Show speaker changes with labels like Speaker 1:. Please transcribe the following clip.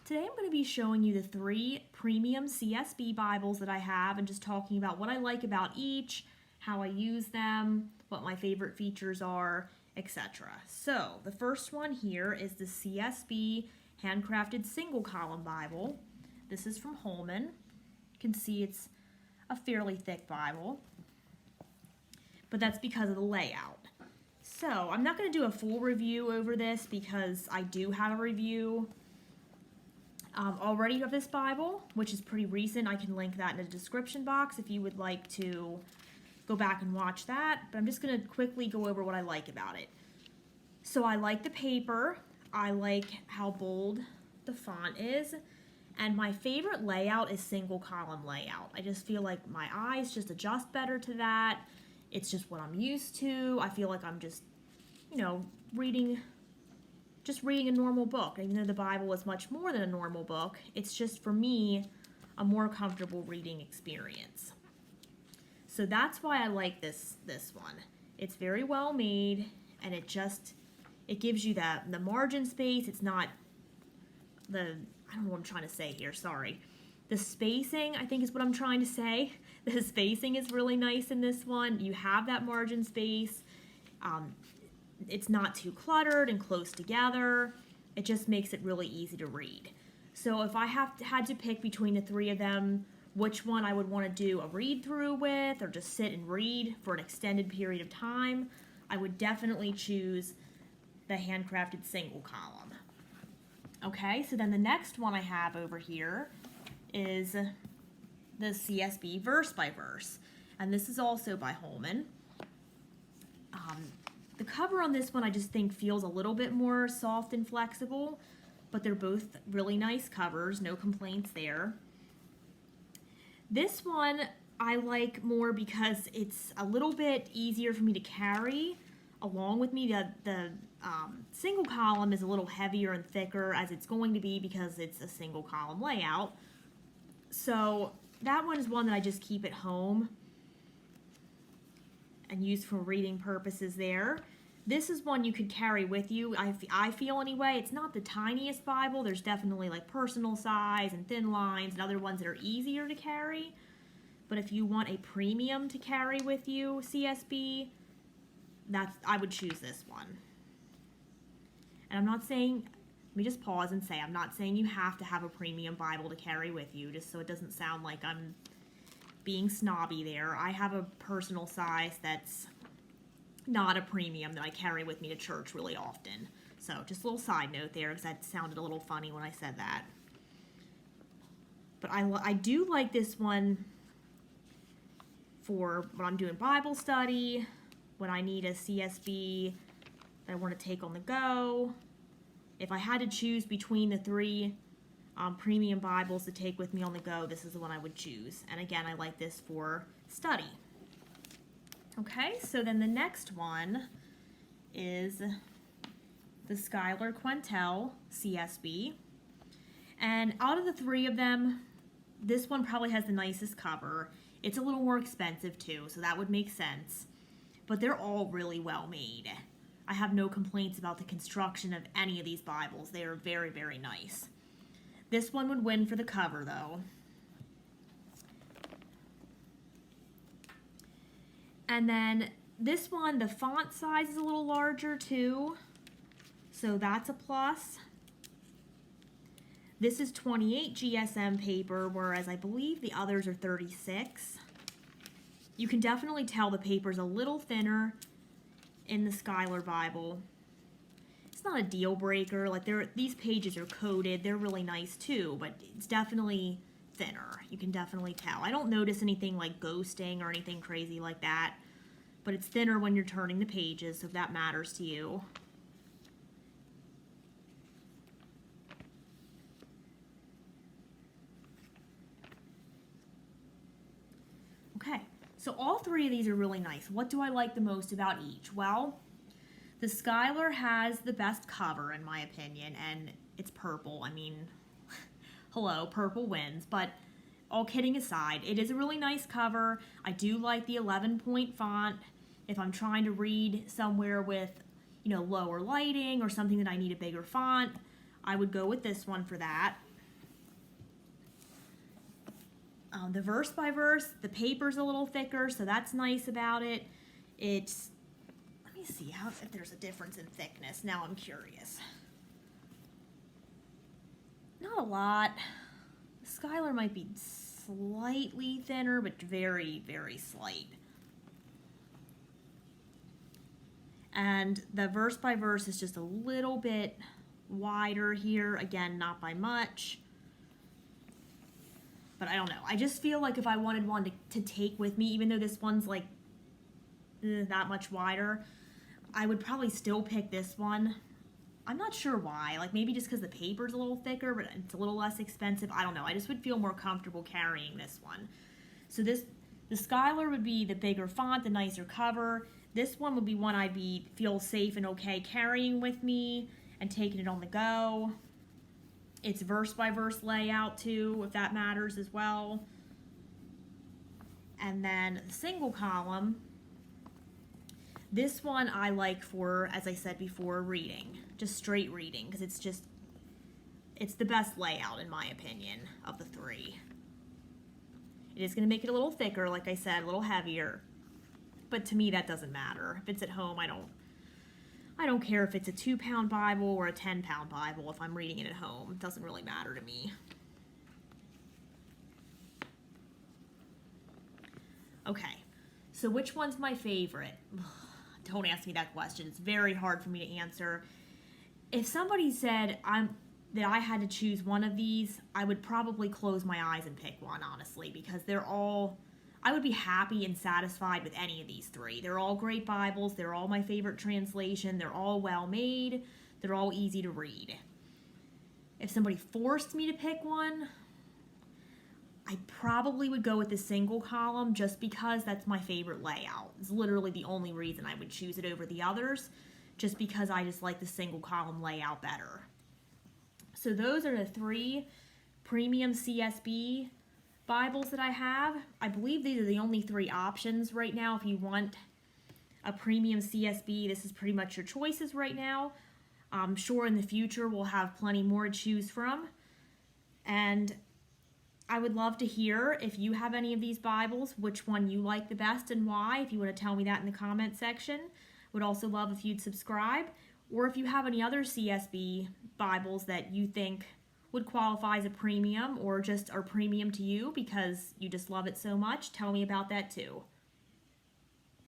Speaker 1: Today I'm going to be showing you the 3 premium CSB Bibles that I have and just talking about what I like about each, how I use them, what my favorite features are, etc. So the first one here is the CSB Handcrafted Single Column Bible. This is from Holman. You can see it's a fairly thick Bible, but that's because of the layout. So I'm not going to do a full review over this because I do have a review already of this Bible, which is pretty recent. I can link that in the description box if you would like to go back and watch that, but I'm just going to quickly go over what I like about it. So I like the paper, I like how bold the font is, and my favorite layout is single column layout. I just feel like my eyes just adjust better to that. It's just what I'm used to. I feel like I'm just, reading a normal book. Even though the Bible is much more than a normal book, it's just, for me, a more comfortable reading experience. So that's why I like this one. It's very well made, and it gives you the margin space. It's not I don't know what I'm trying to say here, sorry. The spacing, I think is what I'm trying to say. The spacing is really nice in this one. You have that margin space. It's not too cluttered and close together. It just makes it really easy to read. So if I had to pick between the 3 of them, which one I would want to do a read through with or just sit and read for an extended period of time, I would definitely choose the handcrafted single column. Okay, so then the next one I have over here is the CSB verse by verse, and this is also by Holman. The cover on this one I just think feels a little bit more soft and flexible, but they're both really nice covers, no complaints there. This one I like more because it's a little bit easier for me to carry along with me. The single column is a little heavier and thicker, as it's going to be because it's a single column layout. So that one is one that I just keep at home and use for reading purposes there. This is one you could carry with you, I feel anyway. It's not the tiniest Bible. There's definitely like personal size and thin lines and other ones that are easier to carry. But if you want a premium to carry with you, CSB, I would choose this one. And I'm not saying, let me just pause and say, I'm not saying you have to have a premium Bible to carry with you, just so it doesn't sound like I'm being snobby there. I have a personal size that's not a premium that I carry with me to church really often. So just a little side note there, because that sounded a little funny when I said that. But I do like this one for when I'm doing Bible study, when I need a CSB that I want to take on the go. If I had to choose between the 3 premium Bibles to take with me on the go, this is the one I would choose. And again, I like this for study. Okay, so then the next one is the Schuyler Quentel CSB. And out of the 3 of them, this one probably has the nicest cover. It's a little more expensive too, so that would make sense. But they're all really well made. I have no complaints about the construction of any of these Bibles. They are very, very nice. This one would win for the cover though. And then this one, the font size is a little larger too, so that's a plus. This is 28 GSM paper, whereas I believe the others are 36. You can definitely tell the paper's a little thinner in the Schuyler Bible. It's not a deal breaker. Like these pages are coated. They're really nice too, but it's definitely thinner. You can definitely tell. I don't notice anything like ghosting or anything crazy like that, but it's thinner when you're turning the pages, so if that matters to you. Okay, so all 3 of these are really nice. What do I like the most about each? Well, the Schuyler has the best cover in my opinion, and it's purple. I mean, hello, purple wins, but all kidding aside, it is a really nice cover. I do like the 11-point font. If I'm trying to read somewhere with, lower lighting or something that I need a bigger font, I would go with this one for that. The verse by verse, the paper's a little thicker, so that's nice about it. It's, let me see if there's a difference in thickness. Now I'm curious. Not a lot. Schuyler might be slightly thinner, but very, very slight. And the verse by verse is just a little bit wider here. Again, not by much. But I don't know. I just feel like if I wanted one to take with me, even though this one's like that much wider, I would probably still pick this one. I'm not sure why. Like maybe just because the paper's a little thicker, but it's a little less expensive. I don't know. I just would feel more comfortable carrying this one. So the Schuyler would be the bigger font, the nicer cover. This one would be one I'd feel safe and okay carrying with me and taking it on the go. It's verse by verse layout too, if that matters as well. And then the single column, this one I like for, as I said before, reading, just straight reading, because it's the best layout in my opinion of the three. It is going to make it a little thicker, like I said, a little heavier, but to me that doesn't matter. If it's at home, I don't care if it's a 2-pound Bible or a 10-pound Bible. If I'm reading it at home, it doesn't really matter to me. Okay, so which one's my favorite? Don't ask me that question. It's very hard for me to answer. If somebody said that I had to choose one of these, I would probably close my eyes and pick one, honestly, because I would be happy and satisfied with any of these three. They're all great Bibles. They're all my favorite translation. They're all well made. They're all easy to read. If somebody forced me to pick one, I probably would go with the single column just because that's my favorite layout. It's literally the only reason I would choose it over the others, just because I just like the single column layout better. So those are the 3 premium CSB Bibles that I have. I believe these are the only 3 options right now. If you want a premium CSB, this is pretty much your choices right now. I'm sure in the future we'll have plenty more to choose from. And I would love to hear if you have any of these Bibles, which one you like the best and why. If you want to tell me that in the comment section. Would also love if you'd subscribe. Or if you have any other CSB Bibles that you think would qualify as a premium or just are premium to you because you just love it so much, tell me about that too.